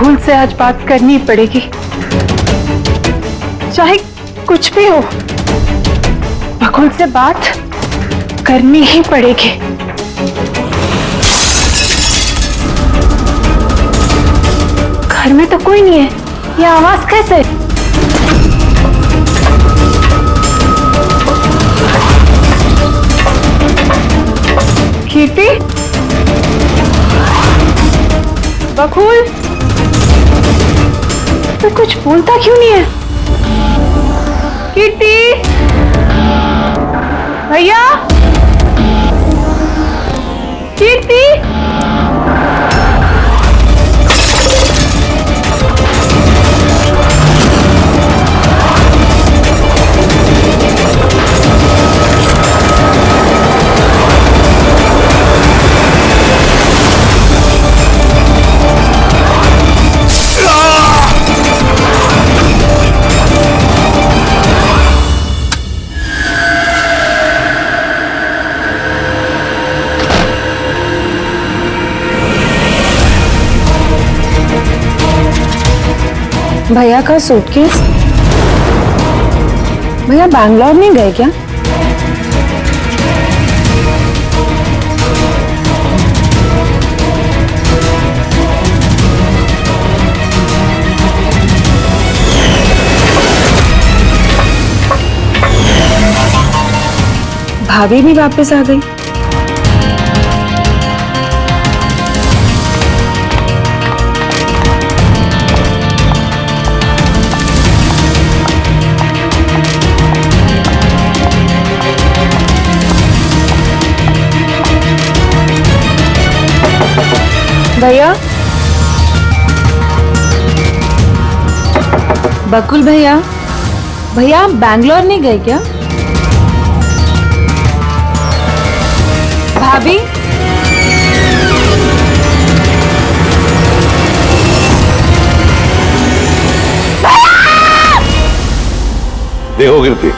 बकुल से आज बात करनी पड़ेगी, चाहे कुछ भी हो, बकुल से बात करनी ही पड़ेगी। घर में तो कोई नहीं है, ये आवाज कैसे? कीर्ति, बकुल, तो कुछ बोलता क्यों नहीं है? कीर्ति, भैया, कीर्ति, भैया का सूटकेस? भैया बैंगलोर नहीं गए क्या? भाभी भी वापस आ गई। भैया, बकुल भैया, भैया आप बैंगलोर नहीं गए क्या? भाभी, देखो कीर्ति,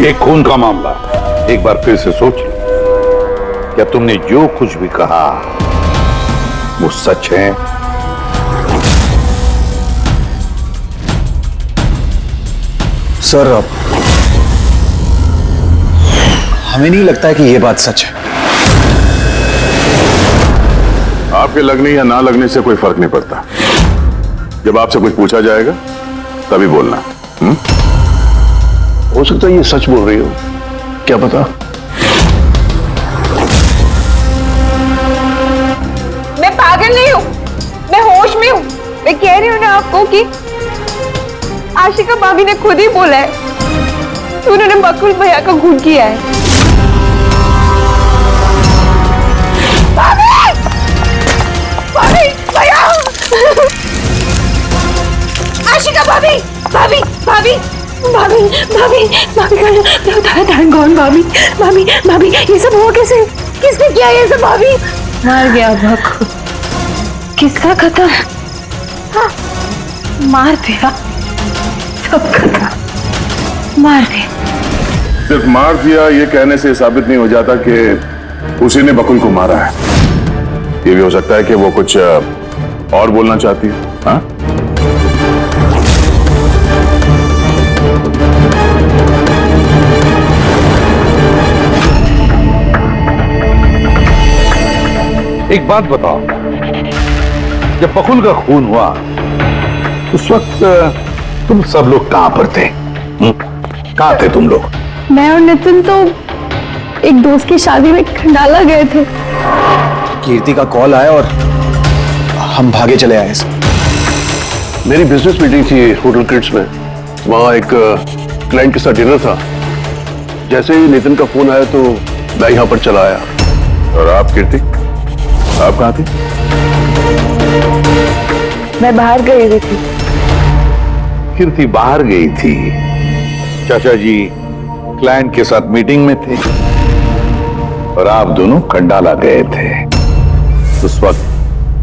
ये खून का मामला, एक बार फिर से सोच लो, क्या तुमने जो कुछ भी कहा वो सच है? सर, हमें नहीं लगता है कि ये बात सच है। आपके लगने या ना लगने से कोई फर्क नहीं पड़ता। जब आपसे कुछ पूछा जाएगा तभी बोलना। हो सकता है ये सच बोल रही हो, क्या पता। मैं पागल नहीं हूँ, मैं होश में हूँ। मैं कह रही हूँ ना आपको कि आशिका भाभी ने खुद ही बोला है कि उन्होंने बकुल भैया का खून किया है। भाभी! भाभी! भैया! आशिका भाभी! भाभी! भाभी! भाभी! भाभी! भाभी! कौन भाभी? भाभी! भाभी! ये सब हुआ कैसे? किसने किया ये सब? भाभी! मर गया बकुल, किस्सा खत्म। हाँ, मार दिया, सब खत्म, मार दिया। सिर्फ मार दिया ये कहने से साबित नहीं हो जाता कि उसी ने बकुल को मारा है। ये भी हो सकता है कि वो कुछ और बोलना चाहती है। हाँ? एक बात बताओ, जब बकुल का खून हुआ उस वक्त तुम सब लोग कहां पर थे? कहां थे तुम लोग? मैं और नितिन तो एक दोस्त की शादी में खंडाला गए थे। कीर्ति का कॉल आया और हम भागे चले आए। मेरी बिजनेस मीटिंग थी होटल क्रिट्स में, वहां एक क्लाइंट के साथ डिनर था। जैसे ही नितिन का फोन आया तो मैं यहां पर चला आया। और आप कीर्ति, आप कहां थे? मैं बाहर गई हुई थी। कीर्ति बाहर गई थी, चाचा जी क्लाइंट के साथ मीटिंग में थे और आप दोनों खंडाला गए थे। उस वक्त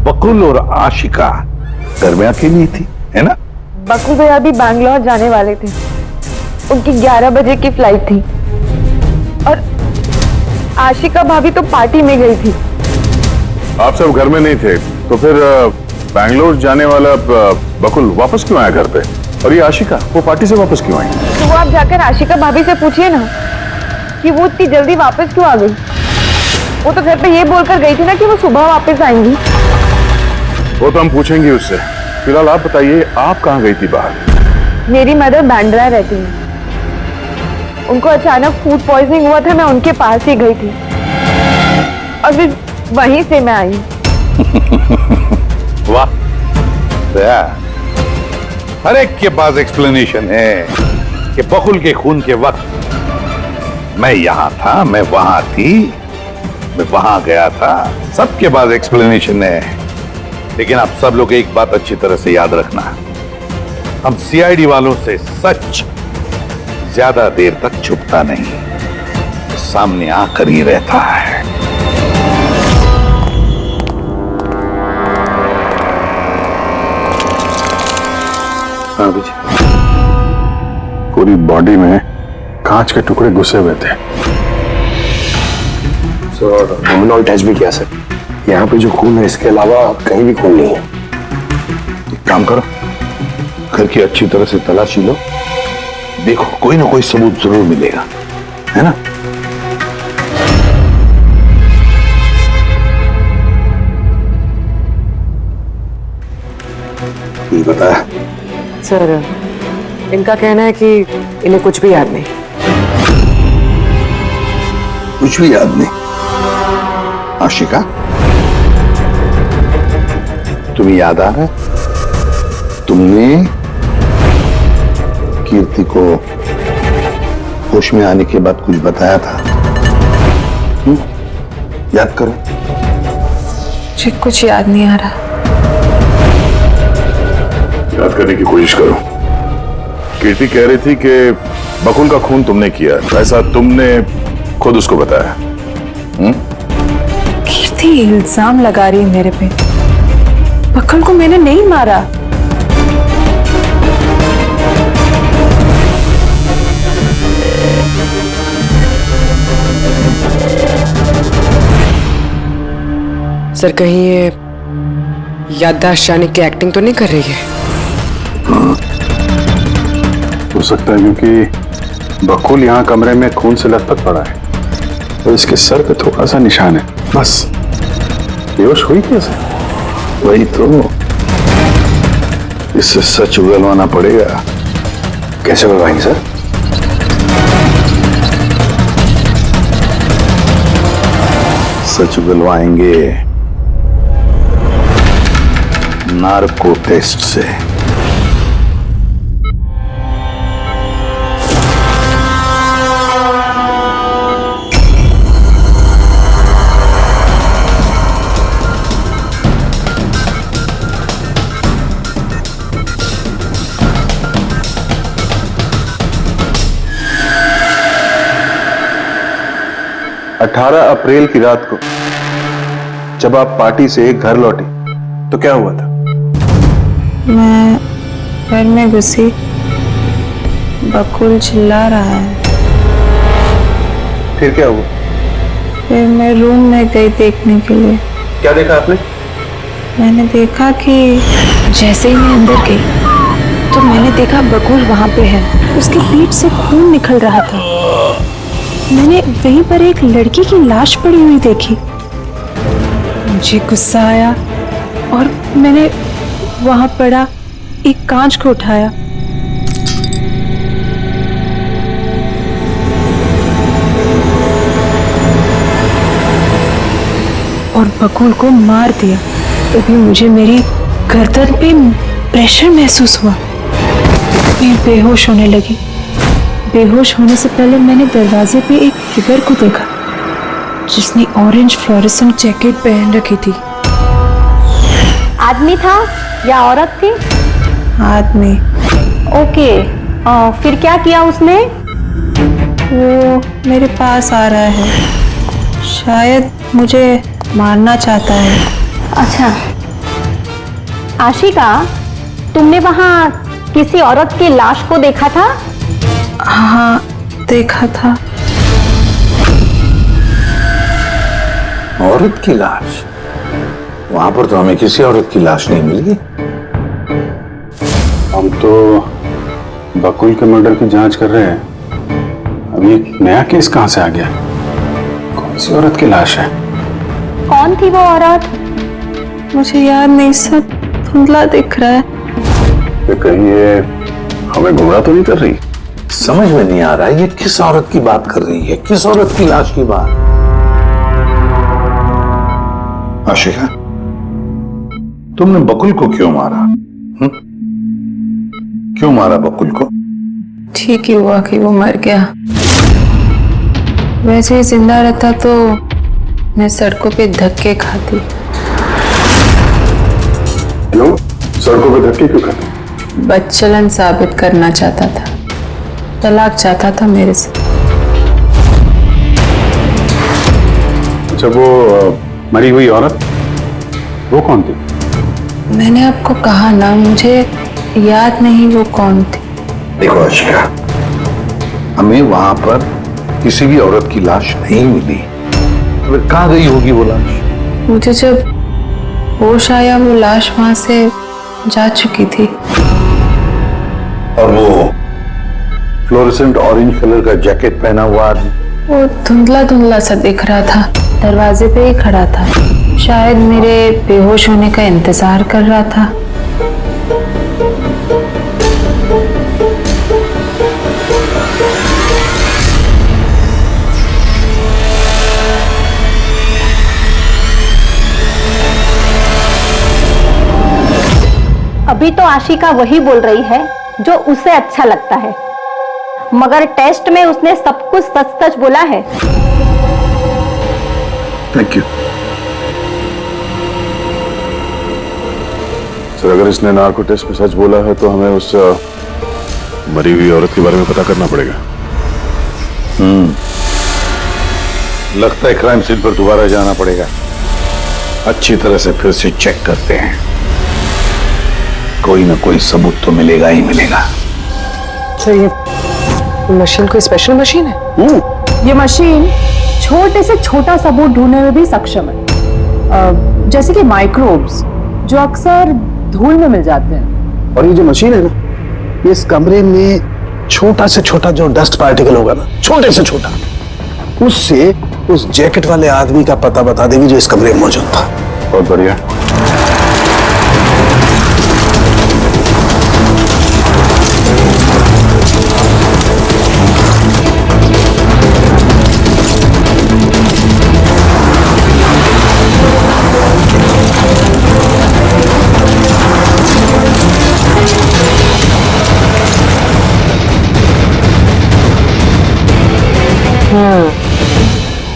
बकुल और आशिका घर में अकेली थी, है ना? बकुल भैया भी बैंगलोर जाने वाले थे, उनकी 11 बजे की फ्लाइट थी और आशिका भाभी तो पार्टी में गई थी। आप सब घर में नहीं थे, तो फिर बैंगलोर जाने वाला बकुल वापस क्यों आया घर पे? और ये आशिका, वो पार्टी से वापस क्यों आई? तो वो आप जाकर आशिका भाभी से पूछिए ना कि वो इतनी जल्दी वापस क्यों आ गई। वो तो घर पे ये बोलकर गई थी ना कि वो सुबह वापस आएंगी। वो तो हम पूछेंगे उससे। फिलहाल आप बताइए, आप कहाँ गई थी बाहर? मेरी मदर बांद्रा रहती है, उनको अचानक फूड पॉइजनिंग हुआ था, मैं उनके पास ही गई थी और फिर वहीं से मैं आई। वाह, हर एक के पास एक्सप्लेनेशन है कि बकुल के खून के वक्त मैं यहां था, मैं वहां थी, मैं वहां गया था। सबके पास एक्सप्लेनेशन है, लेकिन आप सब लोग एक बात अच्छी तरह से याद रखना, हम सीआईडी वालों से सच ज्यादा देर तक छुपता नहीं, सामने आकर ही रहता है। हाँ जी, पूरी बॉडी में कांच के टुकड़े घुसे हुए थे। सर हमने टेस्ट भी किया सर, यहाँ पे जो खून है इसके अलावा कहीं भी खून नहीं है। एक काम करो, घर की अच्छी तरह से तलाशी लो, देखो कोई ना कोई सबूत जरूर मिलेगा, है ना? ये बताया सर, इनका कहना है कि इन्हें कुछ भी याद नहीं। कुछ भी याद नहीं? आशिका, तुम्हें याद आ रहा है तुमने कीर्ति को होश में आने के बाद कुछ बताया था? याद करो। मुझे कुछ याद नहीं आ रहा। याद करने की कोशिश करो। कीर्ति कह रही थी कि बकुल का खून तुमने किया, ऐसा तुमने खुद उसको बताया? कीर्ति इल्जाम लगा रही है मेरे पे। बकुल को मैंने नहीं मारा। सर कहीं ये याददाश्त जाने की एक्टिंग तो नहीं कर रही है? हो सकता है, क्योंकि बकुल यहाँ कमरे में खून से लथपथ पड़ा है और इसके सर पे थोड़ा सा निशान है, बस। बेहोश हुई कैसे? वही तो, इससे सच उगलवाना पड़ेगा। कैसे उगलवाएंगे सर? सच उगलवाएंगे नार्को टेस्ट से। अठारह अप्रैल की रात को जब आप पार्टी से घर लौटी तो क्या हुआ था? मैं घर में घुसी, बकुल चिल्ला रहा है। फिर क्या हुआ? फिर मैं रूम में गई देखने के लिए। क्या देखा आपने? मैंने देखा कि जैसे ही मैं अंदर गई तो मैंने देखा बकुल वहां पे है, उसके पीठ से खून निकल रहा था। मैंने वहीं पर एक लड़की की लाश पड़ी हुई देखी। मुझे गुस्सा आया और मैंने वहां पड़ा एक कांच को उठाया। और बकुल को मार दिया। तभी मुझे मेरी गर्दन पे प्रेशर महसूस हुआ। मैं बेहोश होने लगी। बेहोश होने से पहले मैंने दरवाजे पे एक फिगर को देखा जिसने ऑरेंज फ्लोरेसेंट जैकेट पहन रखी थी। आदमी था या औरत थी? आदमी। ओके, फिर क्या किया उसने? वो मेरे पास आ रहा है, शायद मुझे मारना चाहता है। अच्छा, आशिका, तुमने वहां किसी औरत की लाश को देखा था? हाँ, देखा था। औरत की लाश? वहां पर तो हमें किसी औरत की लाश नहीं मिली। हम तो बकुल के मर्डर की जांच कर रहे हैं। अभी एक नया केस कहां से आ गया? कौन सी औरत की लाश है? कौन थी वो औरत? मुझे याद नहीं, सब धुंधला दिख रहा है। कि कहीं ये हमें गुमराह तो नहीं कर रही? समझ में नहीं आ रहा है ये किस औरत की बात कर रही है, किस औरत की लाश की बात। आशिका, तुमने बकुल को क्यों मारा? क्यों मारा बकुल को? ठीक ही हुआ कि वो मर गया। वैसे ही जिंदा रहता तो मैं सड़कों पे धक्के खाती। क्यों? सड़कों पे धक्के क्यों खाते? बदचलन साबित करना चाहता था, तलाक चाहता था मेरे से। अच्छा, वो मरी हुई औरत वो कौन थी? मैंने आपको कहा ना, मुझे याद नहीं वो कौन थी। देखो आशिका, हमें वहां पर किसी भी औरत की लाश नहीं मिली। तो फिर कहां गई होगी वो लाश? मुझे जब होश आया वो लाश वहां से जा चुकी थी। और वो फ्लोरेसेंट ऑरेंज कलर का जैकेट पहना हुआ आदमी? वो धुंधला धुंधला सा दिख रहा था, दरवाजे पे ही खड़ा था। शायद मेरे बेहोश होने का इंतजार कर रहा था। अभी तो आशिका वही बोल रही है जो उसे अच्छा लगता है, मगर टेस्ट में उसने सब कुछ सच सच बोला है। Thank you sir. अगर इसने नार्को टेस्ट में सच बोला है तो हमें उस मरी हुई औरत के बारे में पता करना पड़ेगा। लगता है क्राइम सीन पर दोबारा जाना पड़ेगा। अच्छी तरह से फिर से चेक करते हैं, कोई ना कोई सबूत तो मिलेगा ही मिलेगा। सर, ये मशीन कोई स्पेशल मशीन है? ये मशीन छोटे से छोटा सबूत ढूंढने में भी सक्षम है, जैसे कि माइक्रोब्स जो अक्सर धूल में मिल जाते हैं। और ये जो मशीन है ना, इस कमरे में छोटा से छोटा जो डस्ट पार्टिकल होगा ना, छोटे से छोटा, उससे उस जैकेट वाले आदमी का पता बता देगी जो इस कमरे में मौजूद था। बहुत बढ़िया।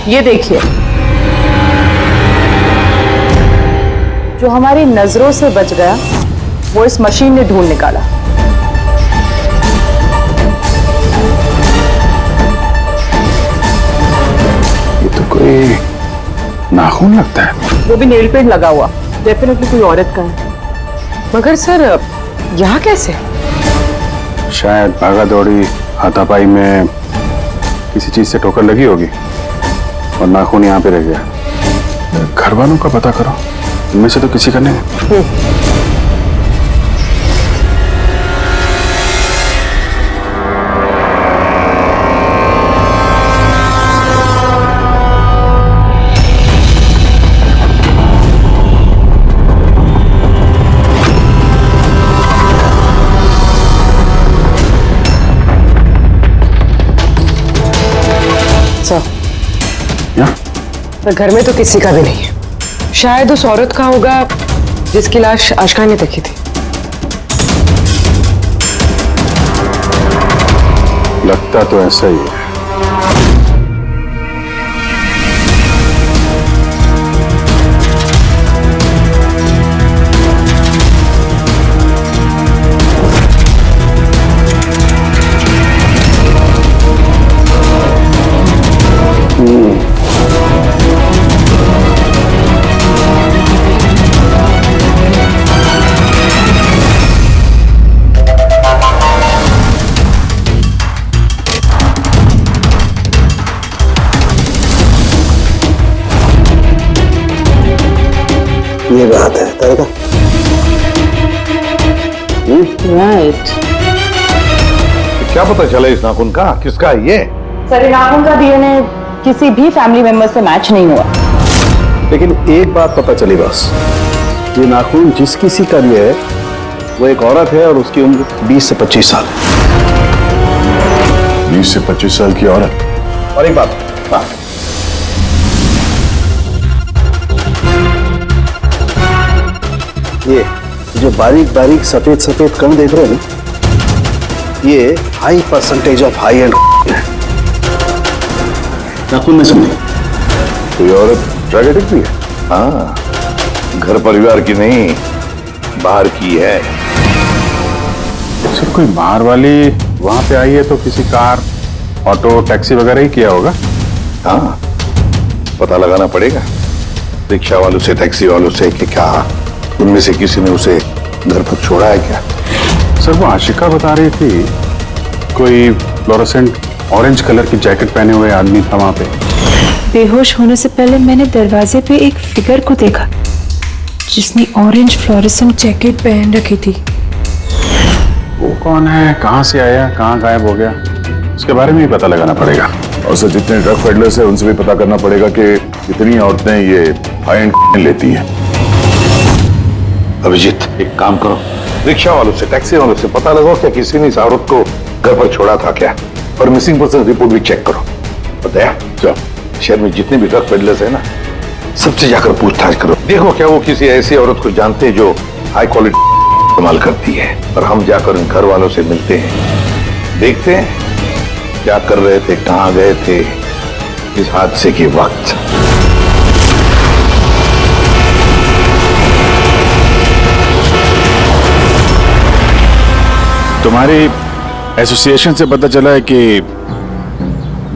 ये देखिए, जो हमारी नजरों से बच गया वो इस मशीन ने ढूंढ निकाला। ये तो कोई नाखून लगता है। वो भी नेल पेंट लगा हुआ, डेफिनेटली कोई औरत का है। मगर सर, यहाँ कैसे? शायद भागा दौड़ी हाथापाई में किसी चीज से ठोकर लगी होगी और नाखून यहाँ पे रह गया। घर वालों का पता करो, इनमें से तो किसी का नहीं। सर, घर में तो किसी का भी नहीं है। शायद उस औरत का होगा जिसकी लाश आशिका ने देखी थी। लगता तो ऐसा ही है। जगह पे हाथ है तेरे का? राइट। क्या पता चला इस नाखून का किसका है ये? सर नाखून का डीएनए किसी भी फैमिली मेंबर से मैच नहीं हुआ। लेकिन एक बात पता चली बस, ये नाखून जिस किसी का भी है वो एक औरत है और उसकी उम्र 20 से 25 साल है। 20 से 25 साल की औरत। और एक बात, हाँ, ये जो बारीक बारीक सफेद सफेद कण देख रहे हैं ना, ये high percentage of high and है। नाखून में सुनिए, कोई औरत ड्रग एडिक्ट भी है? हाँ, घर परिवार की नहीं, बाहर की है। सर कोई बाहर वाली वहां पे आई है तो किसी कार, ऑटो, टैक्सी वगैरह ही किया होगा। हाँ, पता लगाना पड़ेगा रिक्शा वालों से, टैक्सी वालों से कि क्या उनमें से किसी ने उसे घर पर छोड़ा है क्या। सर वो आशिका बता रही थी कोई फ्लोरोसेंट ऑरेंज कलर की जैकेट पहने हुए आदमी था वहां पे। बेहोश होने से पहले मैंने दरवाजे पे एक फिगर को देखा जिसने ऑरेंज फ्लोरेसेंट जैकेट पहन रखी थी। वो कौन है, कहाँ से आया, कहाँ गायब हो गया, उसके बारे में ही पता लगाना पड़ेगा। और सर जितने ड्रग पेडलर्स है उनसे भी पता करना पड़ेगा कि कितनी औरतें ये हाई एंड लेती हैं। अभिजीत, एक काम करो, रिक्शा वालों से, टैक्सी वालों से पता लगाओ क्या किसी ने इस औरत को घर पर छोड़ा था क्या, और मिसिंग पर्सन रिपोर्ट भी चेक करो। बताया चलो, शहर में जितने भी ड्रग पेडलर्स है ना, सबसे जाकर पूछताछ करो, देखो क्या वो किसी ऐसी औरत को जानते हैं जो हाई क्वालिटी इस्तेमाल करती है। और हम जाकर उन घर वालों से मिलते हैं, देखते हैं क्या कर रहे थे, कहाँ गए थे इस हादसे के वक्त। तुम्हारी एसोसिएशन से पता चला है कि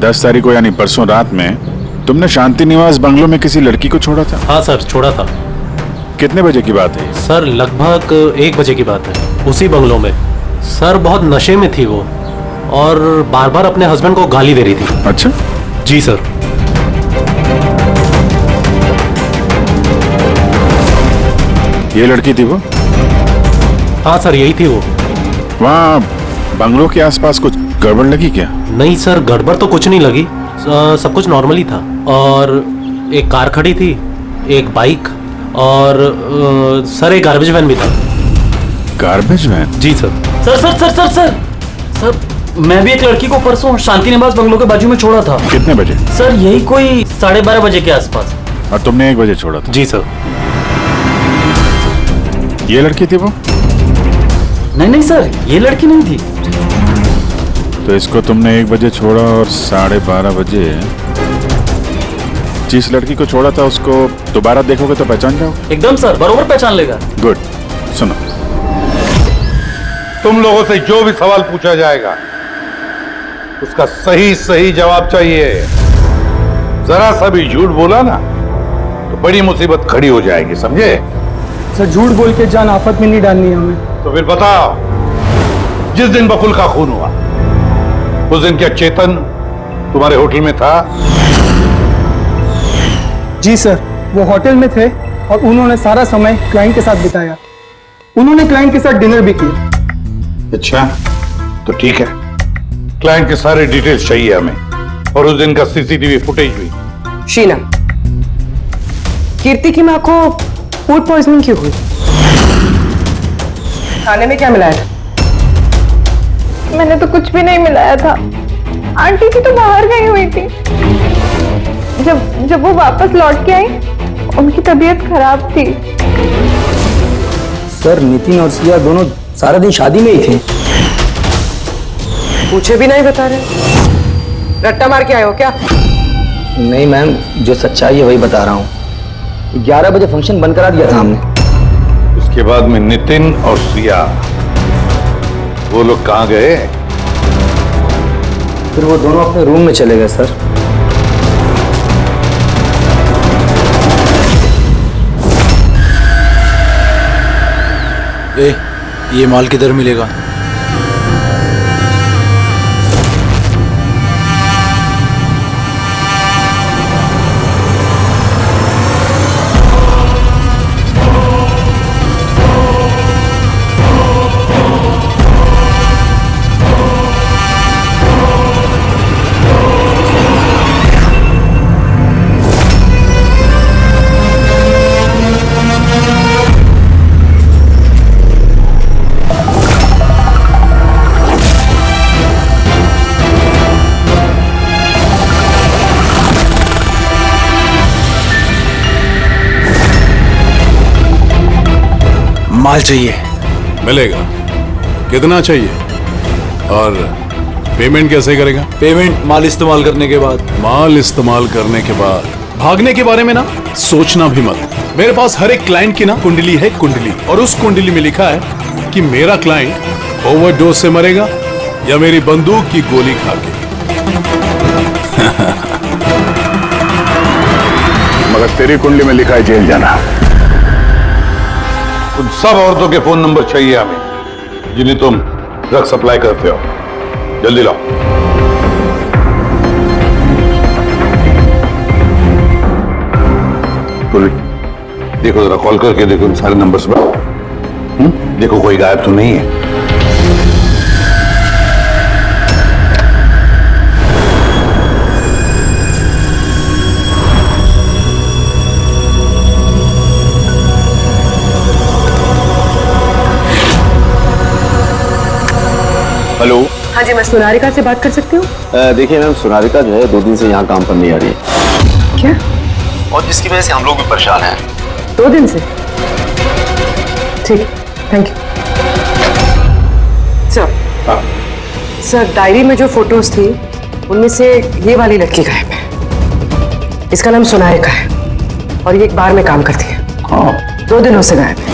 10 तारीख को यानी परसों रात में तुमने शांति निवास बंगलों में किसी लड़की को छोड़ा था। हाँ सर, छोड़ा था। कितने बजे की बात है? सर लगभग 1 बजे की बात है, उसी बंगलों में। सर बहुत नशे में थी वो और बार बार अपने हस्बैंड को गाली दे रही थी। अच्छा, जी सर। ये लड़की थी वो? हाँ सर, यही थी वो। वहाँ बंगलों के आसपास कुछ गड़बड़ लगी क्या? नहीं सर, गड़बड़ तो कुछ नहीं लगी, सब कुछ नॉर्मल ही था। और एक कार खड़ी थी, एक बाइक और सर एक गार्बेज वैन भी था। Garbage van? जी sir. Sir sir sir sir sir sir, मैं भी एक लड़की को परसों शांति निवास बंगलों के बाजू में छोड़ा था। कितने बजे? सर यही कोई 12:30 बजे के आसपास। और तुमने 1 बजे छोड़ा था? जी सर। ये लड़की थी वो? नहीं नहीं सर, ये लड़की नहीं थी। तो इसको तुमने 1 बजे छोड़ा और 12:30 बजे जिस लड़की को छोड़ा था उसको दोबारा देखोगे तो पहचान जाओगे? एकदम सर, बरोबर पहचान लेगा। गुड। सुनो, तुम लोगों से जो भी सवाल पूछा जाएगा उसका सही सही जवाब चाहिए। जरा सा भी झूठ बोला ना तो बड़ी मुसीबत खड़ी हो जाएगी, समझे? सर झूठ बोल के जान आफत में नहीं डालनी है हमें। तो फिर बताओ, जिस दिन बकुल का खून हुआ उस दिन क्या चेतन तुम्हारे होटल में था? जी सर, वो होटल में थे और उन्होंने सारा समय क्लाइंट के साथ बिताया। उन्होंने क्लाइंट के साथ डिनर भी किया। अच्छा, तो ठीक है, क्लाइंट के सारे डिटेल्स चाहिए हमें, और उस दिन का सीसीटीवी फुटेज भी। शीना, कीर्ति की माँ को फूड पॉइजनिंग क्यों हुई? खाने में क्या मिलाया था? मैंने तो कुछ भी नहीं मिलाया था। आंटी जी तो बाहर गई हुई थी। जब वो वापस लौट के आई उनकी तबीयत खराब थी। सर नितिन और सिया दोनों सारा दिन शादी में ही थे। पूछे भी नहीं बता रहे। रट्टा मार के आए हो क्या? नहीं मैम, जो सच्चाई है वही बता रहा हूँ। 11 बजे फंक्शन बंद करा दिया था हमने। उसके बाद में नितिन और सिया वो लोग कहाँ गए? फिर वो दोनों अपने रूम में चले गए सर। ये माल किधर मिलेगा? माल चाहिए। मिलेगा। कितना चाहिए और पेमेंट कैसे करेगा? पेमेंट माल इस्तेमाल करने के बाद। माल इस्तेमाल करने के बाद। भागने के बारे में ना सोचना भी मत। मेरे पास हर एक क्लाइंट की ना कुंडली है, कुंडली, और उस कुंडली में लिखा है कि मेरा क्लाइंट ओवरडोज से मरेगा या मेरी बंदूक की गोली खा के। मगर तेरी कुंडली में लिखा है जेल जाना। उन सब औरतों के फोन नंबर चाहिए हमें जिन्हें तुम ड्रग सप्लाई करते हो। जल्दी लाओ। देखो जरा कॉल करके देखो उन सारे नंबर्स पर। देखो कोई गायब तो नहीं है। हेलो। हाँ जी, मैं सोनारिका से बात कर सकती हूँ? देखिए मैम, सोनारिका जो है 2 दिन से यहाँ काम पर नहीं आ रही है। क्या? और जिसकी वजह से हम लोग भी परेशान हैं। 2 दिन से? ठीक, thank you. Sir, sir diary में जो फोटोज थी उनमें से ये वाली लड़की गायब है। इसका नाम सोनारिका है और ये एक बार में काम करती है। हाँ। 2 दिनों से गायब है।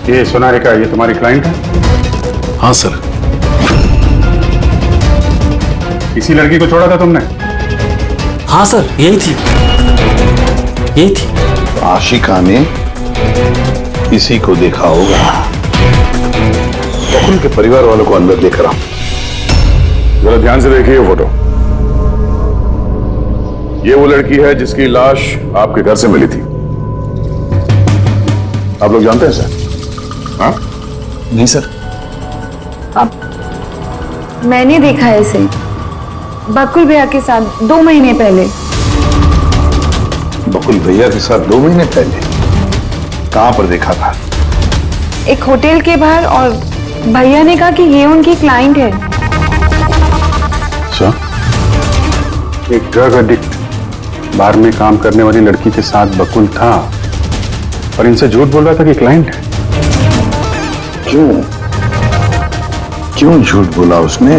ये सोनारिका, ये तुम्हारी क्लाइंट है? हाँ सर। इसी लड़की को छोड़ा था तुमने? हाँ सर, यही थी, यही थी। आशिका ने इसी को देखा होगा। बकुल के परिवार वालों को अंदर देख रहा हूं। जरा ध्यान से देखिए ये फोटो। ये वो लड़की है जिसकी लाश आपके घर से मिली थी। आप लोग जानते हैं सर? हाँ? नहीं सर। मैंने देखा है इसे बकुल भैया के साथ 2 महीने पहले। बकुल भैया के साथ 2 महीने पहले? कहां पर देखा था? एक होटल के बाहर, और भैया ने कहा कि ये उनकी क्लाइंट है। अच्छा, एक ड्रग एडिक्ट बार में काम करने वाली लड़की के साथ बकुल था और इनसे झूठ बोल रहा था कि क्लाइंट है। क्यों झूठ बोला उसने?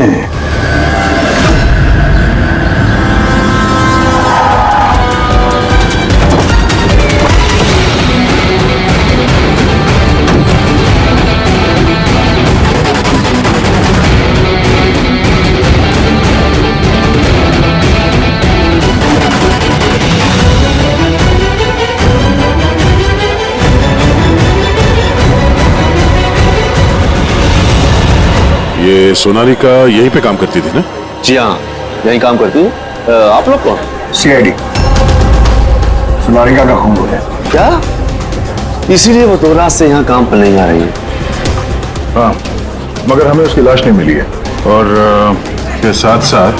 ये सोनालिका यहीं पे काम करती थी ना? जी हाँ, यहीं काम करती है। आप लोग कौन? सीआईडी। सोनालिका का खून है क्या? इसीलिए वो 2 रात से यहाँ काम पर नहीं आ रही है। हाँ, मगर हमें उसकी लाश नहीं मिली है। और इसके साथ साथ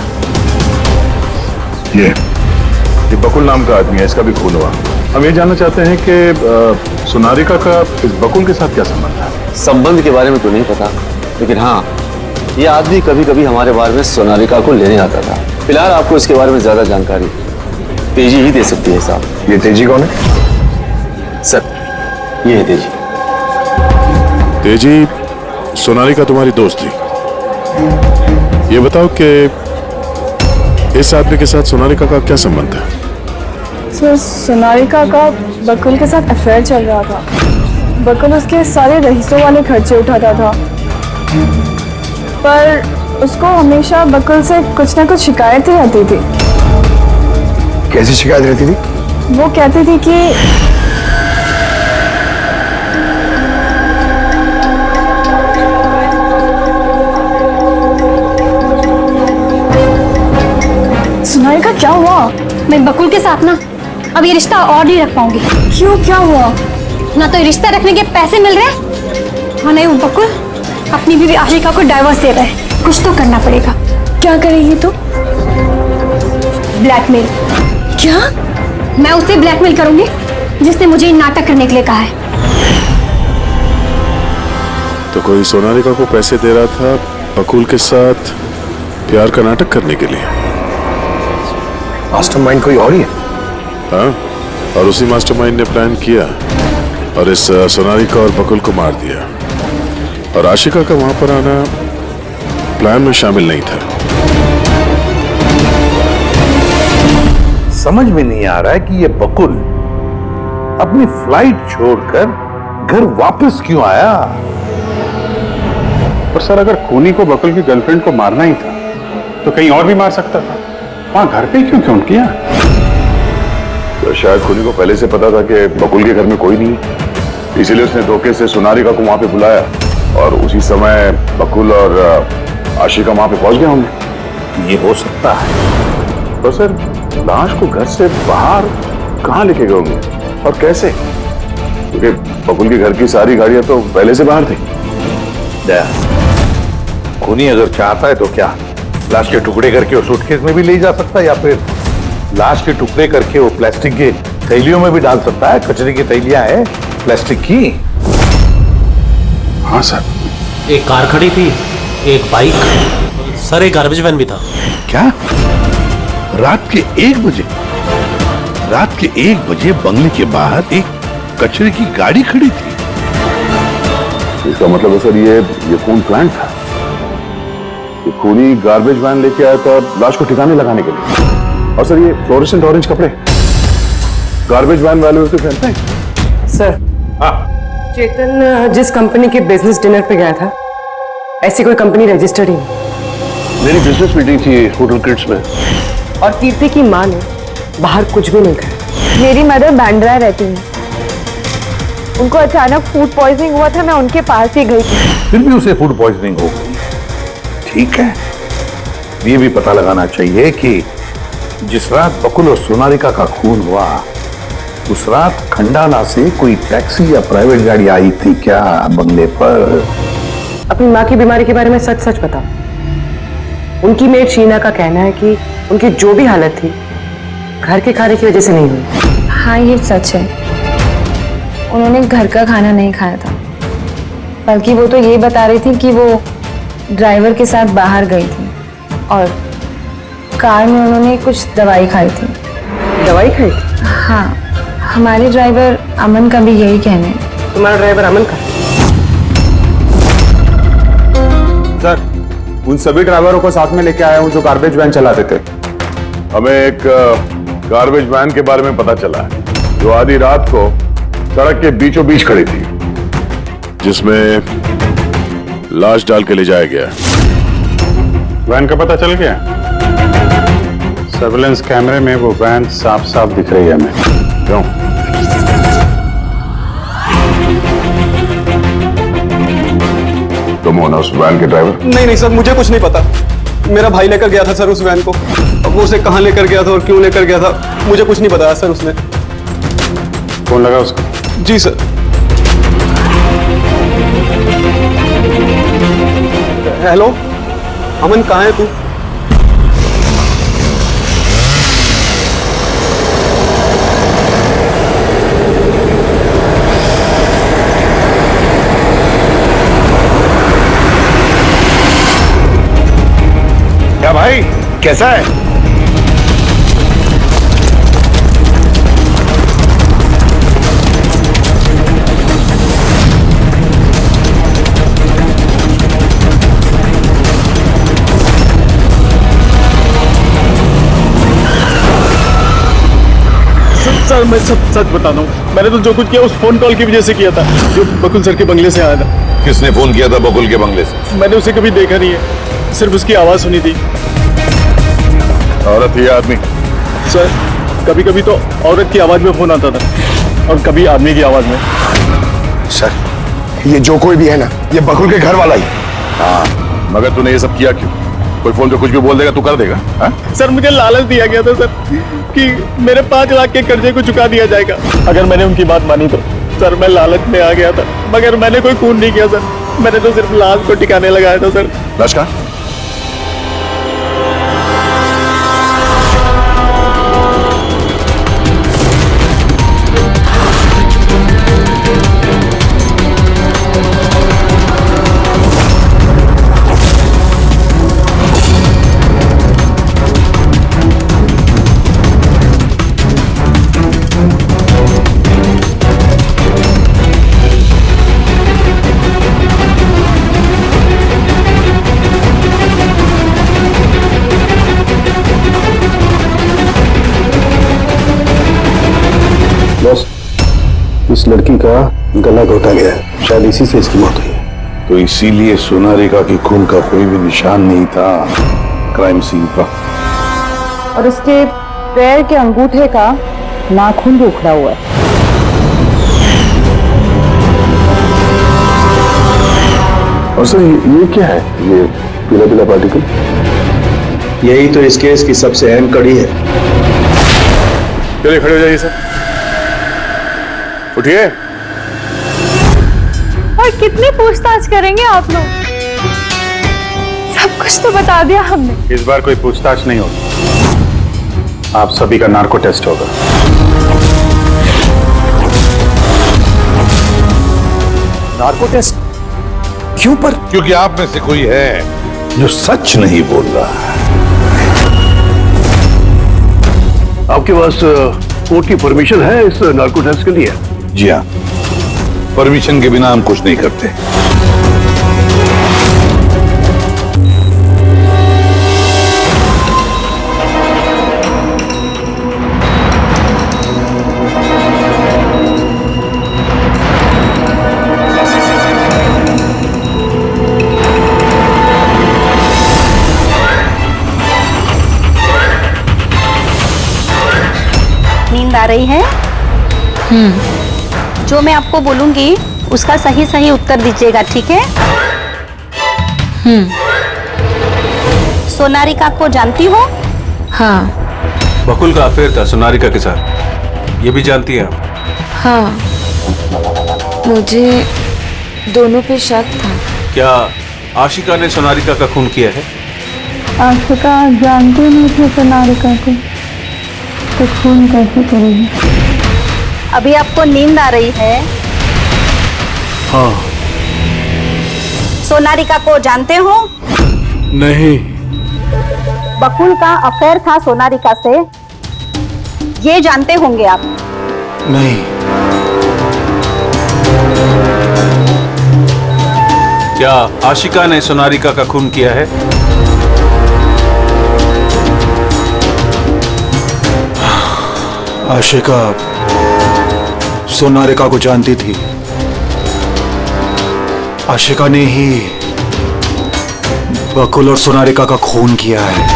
ये बकुल नाम का आदमी है, इसका भी खून हुआ। हम ये जानना चाहते हैं कि सोनालिका का इस बकुल के साथ क्या संबंध है? संबंध के बारे में तो नहीं पता, लेकिन हाँ, ये आदमी कभी कभी हमारे बारे में सोनालिका को लेने आता था। फिलहाल आपको इसके बारे में ज्यादा जानकारी तेजी ही दे सकती है साहब। ये तेजी कौन है? सर, ये है तेजी। तेजी, सोनालिका तुम्हारी दोस्त थी। ये बताओ कि इस आदमी के साथ सोनालिका का क्या संबंध है? सर, सोनालिका का बकुल के साथ अफेयर चल रहा था। बकुल उसके सारे रईसों वाले खर्चे उठाता था, पर उसको हमेशा बकुल से कुछ ना कुछ शिकायतें रहती थी। कैसी शिकायत रहती थी? वो कहती थी कि सोनालिका, क्या हुआ? मैं बकुल के साथ ना अब ये रिश्ता और नहीं रख पाऊंगी। क्यों, क्या हुआ? ना तो ये रिश्ता रखने के पैसे मिल रहे हैं, और नहीं वो बकुल अपनी बीवी आशिका को डाइवोर्स दे रहे हैं। कुछ तो करना पड़ेगा। क्या करेगी तू? ब्लैकमेल। क्या? मैं उसे ब्लैकमेल करूंगी जिसने मुझे नाटक करने के लिए कहा है। तो कोई सोनालिका को पैसे दे रहा था बकुल के साथ प्यार का नाटक करने के लिए। मास्टरमाइंड कोई और ही है? हाँ, और उसी मास्टरमाइंड ने प्लान किया और इस सोनारिका और बकुल को मार दिया। और आशिका का वहां पर आना प्लान में शामिल नहीं था। समझ में नहीं आ रहा है कि ये बकुल अपनी फ्लाइट छोड़कर घर वापस क्यों आया। और सर, अगर खूनी को बकुल की गर्लफ्रेंड को मारना ही था तो कहीं और भी मार सकता था। वहां घर पे क्यों क्यों किया? तो शायद खूनी को पहले से पता था कि बकुल के घर में कोई नहीं, इसीलिए उसने धोखे से सोनारिका को वहां पे बुलाया और उसी समय बकुल और आशिका वहां पे पहुंच गए होंगे। ये हो सकता है। तो सर, लाश को घर से बाहर कहां लेके गए होंगे और कैसे? क्योंकि बकुल के घर की सारी गाड़ियां तो पहले से बाहर थी। दया, खूनी अगर चाहता है तो क्या लाश के टुकड़े करके वो सूटकेस में भी ले जा सकता है, या फिर लाश के टुकड़े करके वो प्लास्टिक के थैलियों में भी डाल सकता है। कचरे की थैलियां हैं प्लास्टिक की। हाँ सर। एक कार खड़ी थी, एक बाइक, सर एक गार्बेज वैन भी था। क्या? रात के 1 बजे? रात के 1 बजे बंगले के बाहर एक कचरे की गाड़ी खड़ी थी? इसका मतलब है सर ये खून प्लान था। ये खूनी गार्बेज वैन लेके आया था लाश को ठिकाने लगाने के लिए। और सर, ये फ्लोरेसेंट ऑरेंज कपड़े गार्बेज वैन वाले उसके पहनते हैं? सर, चेतन जिस कंपनी के बिजनेस डिनर पे गया था, ऐसी कोई कंपनी रजिस्टर्ड ही नहीं। मेरी बिजनेस मीटिंग थी होटल किड्स में। और कीर्ति की माँ ने बाहर कुछ भी नहीं खाया। मेरी मदर बांद्रा रहती है, उनको अचानक फूड पॉइजनिंग हुआ था, मैं उनके पास ही गई थी। फिर भी उसे फूड पॉइजनिंग हो गई। ठीक है, ये भी पता लगाना चाहिए कि जिस रात बकुल और सोनारिका का खून हुआ, उस रात खंडाला से कोई टैक्सी या प्राइवेट गाड़ी आई थी क्या बंगले पर? अपनी माँ की बीमारी के बारे में सच सच बताओ। उनकी मेड शीना का कहना है कि उनकी जो भी हालत थी घर के खाने की वजह से नहीं हुई। हाँ, ये सच है। उन्होंने घर का खाना नहीं खाया था, बल्कि वो तो ये बता रही थी कि वो ड्राइवर के साथ बाहर गई थी और कार में उन्होंने कुछ दवाई खाई थी। दवाई खाई थी? हाँ, हमारे ड्राइवर अमन का भी यही कहना है। तुम्हारा ड्राइवर अमन का? सर, उन सभी ड्राइवरों को साथ में लेके आया हूं जो गार्बेज वैन चलाते थे। हमें एक गार्बेज वैन के बारे में पता चला है जो आधी रात को सड़क के बीचों बीच खड़ी थी, जिसमें लाश डाल के ले जाया गया। वैन का पता चल गया? सर्विलेंस कैमरे में वो वैन साफ साफ दिख रही है हमें। क्यों? तुम हो ना उस वैन के ड्राइवर? नहीं सर, मुझे कुछ नहीं पता। मेरा भाई लेकर गया था सर उस वैन को। अब वो उसे कहाँ लेकर गया था और क्यों लेकर गया था, मुझे कुछ नहीं बताया सर उसने। फोन लगा उसका? जी सर। हेलो अमन, कहाँ है तू? क्या भाई, कैसा है? सर, मैं सब सच बताता हूँ। मैंने तो जो कुछ किया उस फोन कॉल की वजह से किया था, जो बकुल सर के बंगले से आया था। किसने फोन किया था बकुल के बंगले से? मैंने उसे कभी देखा नहीं है, सिर्फ उसकी आवाज सुनी थी। औरत या आदमी? सर, कभी कभी तो औरत की आवाज में फोन आता था और कभी आदमी की आवाज में। सर, ये जो कोई भी है ना, ये बकुल के घर वाला ही। हाँ, मगर तूने ये सब किया क्यों? कोई फोन पे कुछ भी बोल देगा तू कर देगा? हाँ? सर, मुझे लालच दिया गया था सर कि मेरे 5 लाख के कर्जे को चुका दिया जाएगा अगर मैंने उनकी बात मानी तो। सर, मैं लालच में आ गया था, मगर मैंने कोई खून नहीं किया सर। मैंने तो सिर्फ लाश को ठिकाने लगाया था सर। लाश कहाँ? बॉस, इस लड़की का गला घोटा गया है, शायद इसी से इसकी मौत हुई है। तो इसीलिए सोनारिका की खून का कोई भी निशान नहीं था क्राइम सीन पर। और उसके पैर के अंगूठे का नाखून भी उखड़ा हुआ है। और सर ये क्या है, ये पीला पीला पार्टिकल? यही तो इस केस की सबसे अहम कड़ी है। चलिए खड़े हो जाइए सर, उठिए। और कितनी पूछताछ करेंगे आप लोग? सब कुछ तो बता दिया हमने। इस बार कोई पूछताछ नहीं होगी, आप सभी का नार्को टेस्ट होगा। नार्को टेस्ट क्यों पर? क्योंकि आप में से कोई है जो सच नहीं बोल रहा है। आपके पास कोर्ट की परमिशन है इस नार्को टेस्ट के लिए? जी हाँ, परमिशन के बिना हम कुछ नहीं करते। नींद आ रही है? जो मैं आपको बोलूंगी उसका सही सही उत्तर दीजिएगा, ठीक है? सोनारिका को जानती हो? हाँ। बकुल का अफेयर था सोनारिका के साथ, ये भी जानती हैं आप? हाँ, मुझे दोनों पे शक था। क्या आशिका ने सोनारिका का खून किया है? आशिका जानते नहीं थे सोनारिका को, तो खून कैसे करेगी? अभी आपको नींद आ रही है? हाँ। सोनारिका को जानते हो? नहीं। बकुल का अफेयर था सोनारिका से, ये जानते होंगे आप? नहीं। क्या आशिका ने सोनारिका का खून किया है? आशिका सोनारिका को जानती थी। आशिका ने ही बकुल और सोनारिका का खून किया है।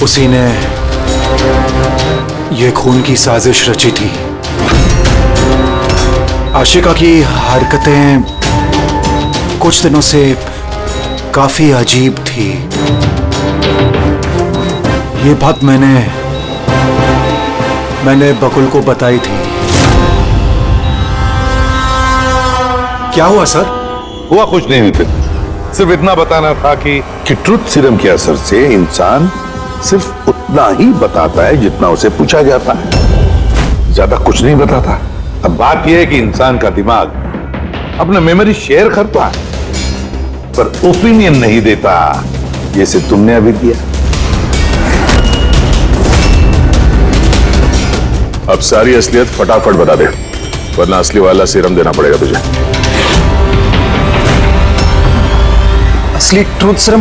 उसी ने यह खून की साजिश रची थी। आशिका की हरकतें कुछ दिनों से काफी अजीब थी। ये बात मैंने बकुल को बताई थी। क्या हुआ सर? हुआ कुछ नहीं मित्र, सिर्फ इतना बताना था कि ट्रुथ सीरम के असर से इंसान सिर्फ उतना ही बताता है जितना उसे पूछा जाता है, ज्यादा कुछ नहीं बताता। अब बात यह है कि इंसान का दिमाग अपना मेमोरी शेयर करता है पर ओपिनियन नहीं देता, जैसे तुमने अभी दिया। अब सारी असलियत फटाफट बता दे, वरना असली वाला सीरम देना पड़ेगा तुझे। असली ट्रूथ सीरम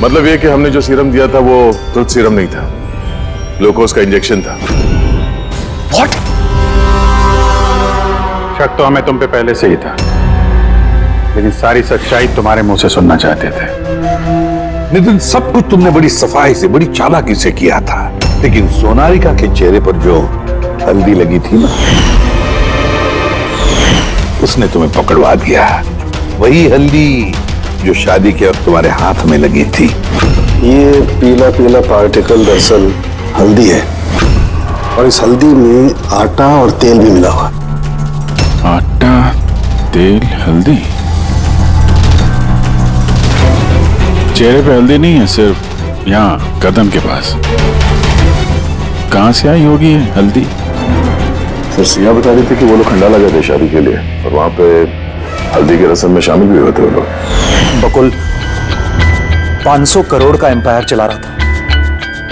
मतलब ये कि हमने जो सीरम दिया था वो ट्रूथ सीरम नहीं था, ग्लूकोज का इंजेक्शन था। व्हाट? शक तो हमें तुम पे पहले से ही था, लेकिन सारी सच्चाई तुम्हारे मुंह से सुनना चाहते थे। नितिन, सब कुछ तुमने बड़ी सफाई से, बड़ी चालाकी से किया था, लेकिन सोनारिका के चेहरे पर जो हल्दी लगी थी ना, उसने तुम्हें पकड़वा दिया। वही हल्दी जो शादी के वक्त तुम्हारे हाथ में लगी थी। ये पीला पीला पार्टिकल दरअसल हल्दी है, और इस हल्दी में आटा और तेल भी मिला हुआ। आटा, तेल, हल्दी? चेहरे पे हल्दी नहीं है, सिर्फ यहाँ कदम के पास। कहाँ से आई होगी ये हल्दी? सर सिया बता रहे थे कि वो लोग खंडाला गए थे शादी के लिए, और वहां पे हल्दी के रस्म में शामिल भी हुए थे वो लोग। बकुल 500 करोड़ का एम्पायर चला रहा था,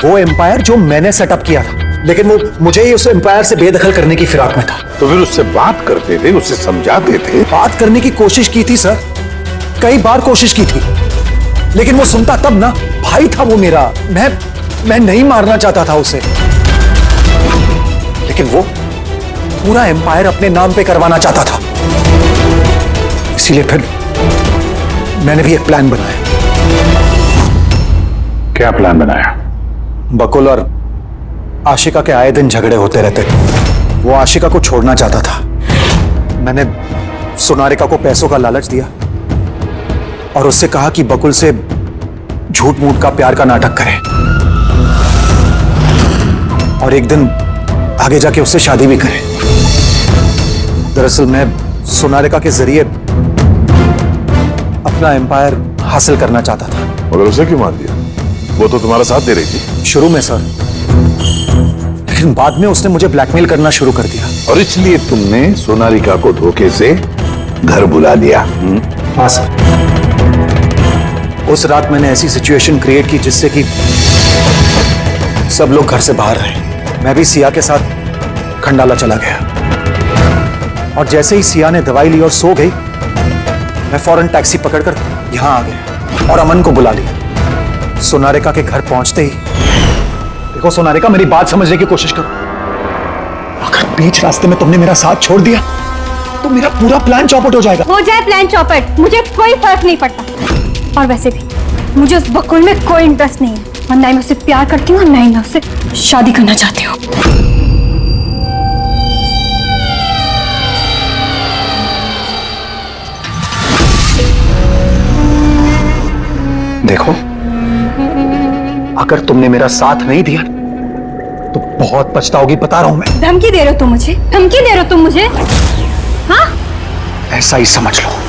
वो एम्पायर जो मैंने सेटअप किया था, लेकिन वो मुझे ही उस एम्पायर से बेदखल करने की फिराक में था। तो फिर उससे बात करते थे, उससे समझाते थे। बात करने की कोशिश की थी सर, कई बार कोशिश की थी, लेकिन वो सुनता तब ना। भाई था वो मेरा, मैं नहीं मारना चाहता था उसे, लेकिन वो पूरा एम्पायर अपने नाम पे करवाना चाहता था। इसीलिए फिर मैंने भी एक प्लान बनाया। क्या प्लान बनाया? बकुल और आशिका के आए दिन झगड़े होते रहते थे। वो आशिका को छोड़ना चाहता था। मैंने सोनारिका को पैसों का लालच दिया और उससे कहा कि बकुल से झूठ मूठ का प्यार का नाटक करे और एक दिन आगे जाके उससे शादी भी करे। दरअसल मैं सोनारिका के जरिए अपना एम्पायर हासिल करना चाहता था। मगर उसे क्यों मार दिया? वो तो तुम्हारा साथ दे रही थी। शुरू में सर, लेकिन बाद में उसने मुझे ब्लैकमेल करना शुरू कर दिया। और इसलिए तुमने सोनारिका को धोखे से घर बुला लिया? हाँ सर। उस रात मैंने ऐसी सिचुएशन क्रिएट की जिससे कि सब लोग घर से बाहर रहे। मैं भी सिया के साथ खंडाला चला गया और जैसे ही सिया ने दवाई ली और सो गई, मैं फौरन टैक्सी पकड़कर यहां आ गया और अमन को बुला लिया। सोनारिका के घर पहुंचते ही, देखो सोनारिका, मेरी बात समझने की कोशिश करो। अगर बीच रास्ते में तुमने मेरा साथ छोड़ दिया तो मेरा पूरा प्लान चौपट हो जाएगा। हो जाए प्लान चौपट, मुझे कोई फर्क नहीं पड़ता। और वैसे भी मुझे उस बकुल में कोई इंटरेस्ट नहीं है और ना ही मैं उससे प्यार करती हूँ और ना ही मैं उससे शादी करना चाहती हूँ। देखो, अगर तुमने मेरा साथ नहीं दिया तो बहुत पछताओगी, बता रहा हूं मैं। धमकी दे रहे हो तुम मुझे? धमकी दे रहे हो तुम मुझे? हाँ? ऐसा ही समझ लो।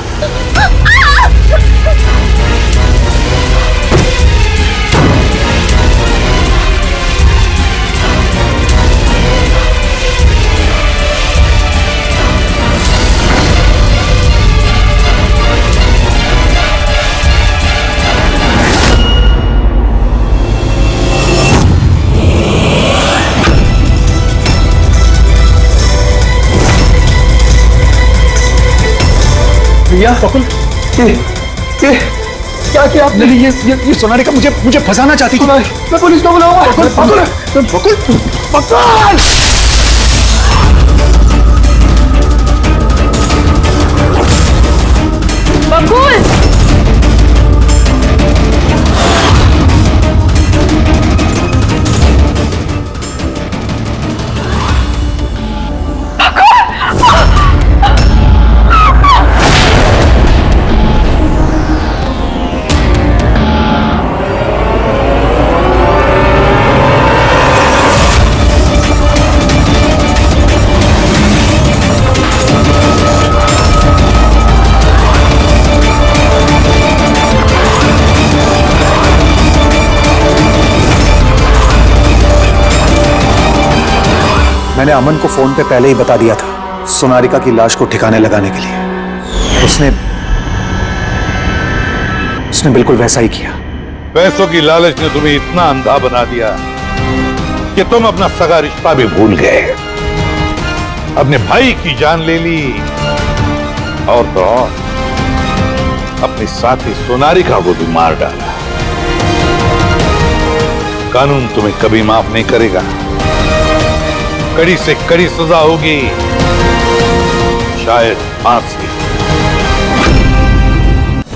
भैया, बकुल, ये क्या किया आपने? ये सोनारिका मुझे फंसाना चाहती थी। मैं पुलिस को बुलाऊंगा। बकुल, बकुल, बकुल! बकुल! मैंने अमन को फोन पे पहले ही बता दिया था सोनारिका की लाश को ठिकाने लगाने के लिए। उसने बिल्कुल वैसा ही किया। पैसों की लालच ने तुम्हें इतना अंधा बना दिया कि तुम अपना सगा रिश्ता भी भूल गए, अपने भाई की जान ले ली और तो और अपनी साथी सोनारिका को भी मार डाला। कानून तुम्हें कभी माफ नहीं करेगा। कड़ी से कड़ी सजा होगी, शायद फांसी।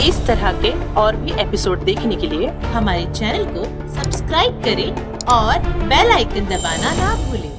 इस तरह के और भी एपिसोड देखने के लिए हमारे चैनल को सब्सक्राइब करें और बेल आइकन दबाना ना भूलें।